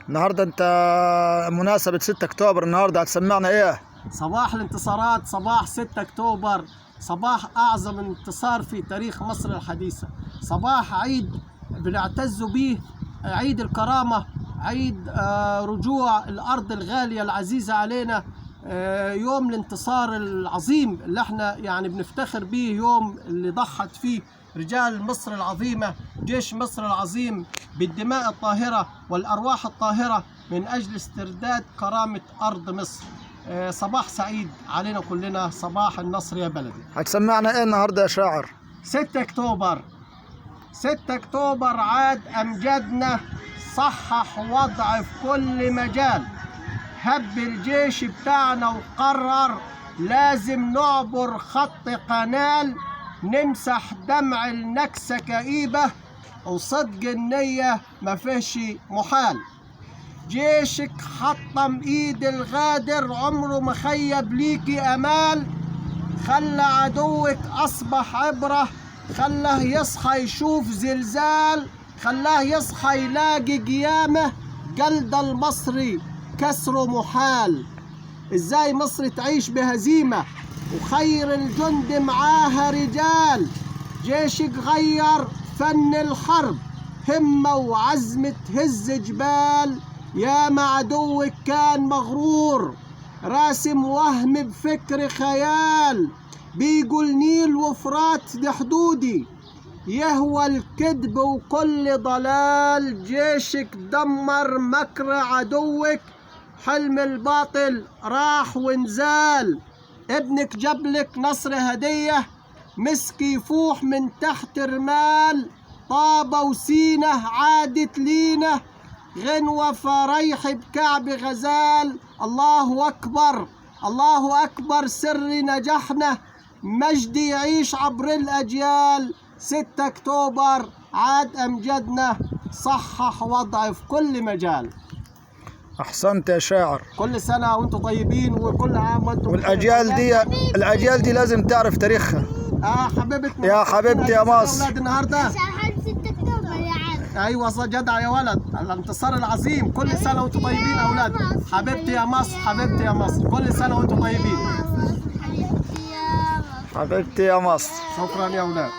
النهارده انت مناسبة 6 اكتوبر، النهارده هتسمعنا ايه؟ صباح الانتصارات، صباح 6 أكتوبر، صباح أعظم انتصار في تاريخ مصر الحديثة، صباح عيد بنعتز به، عيد الكرامة، عيد رجوع الأرض الغالية العزيزة علينا، يوم الانتصار العظيم اللي احنا يعني بنفتخر به، يوم اللي ضحت فيه رجال مصر العظيمة، جيش مصر العظيم بالدماء الطاهرة والأرواح الطاهرة من أجل استرداد كرامة أرض مصر. صباح سعيد علينا كلنا، صباح النصر يا بلدي. هتسمعنا ايه النهارده يا شاعر؟ 6 أكتوبر، 6 أكتوبر عاد أمجدنا، صحح وضع في كل مجال، هب الجيش بتاعنا وقرر لازم نعبر خط قنال، نمسح دمع النكسة كئيبة وصدق النية ما فيهش محال. جيشك حطم ايد الغادر، عمره ما خيب ليكي امال، خلى عدوك اصبح عبرة، خلاه يصحى يشوف زلزال، خلاه يصحى يلاقي قيامة، جلد المصري كسره محال. ازاي مصر تعيش بهزيمة وخير الجند معاها رجال؟ جيشك غير فن الحرب، همة وعزم تهز جبال، يا معدوك كان مغرور راسم وهم بفكر خيال، بيقول نيل وفرات دي حدودي، يهوى الكذب وكل ضلال. جيشك دمر مكر عدوك، حلم الباطل راح ونزال، ابنك جابلك نصر هدية، مسك يفوح من تحت رمال، طابة وسينة عادت لينا، غنوة فريح بكعب غزال. الله أكبر، الله أكبر سر نجاحنا، مجد يعيش عبر الأجيال. 6 أكتوبر عاد أمجدنا، صحح وضع في كل مجال. احسنت يا شاعر. كل سنة وانتم طيبين، وكل عام وانتم والاجيال دي لازم تعرف تاريخها. حبيبتنا يا حبيبتي يا مصر. اولاد النهارده 6 اكتوبر يا عم. ايوه جدع يا ولد، الانتصار العظيم، كل سنة وانتم طيبين اولاد. حبيبتي يا مصر، حبيبتي يا مصر، كل سنة وانتم طيبين. حبيبتي يا مصر. شكرا يا اولاد.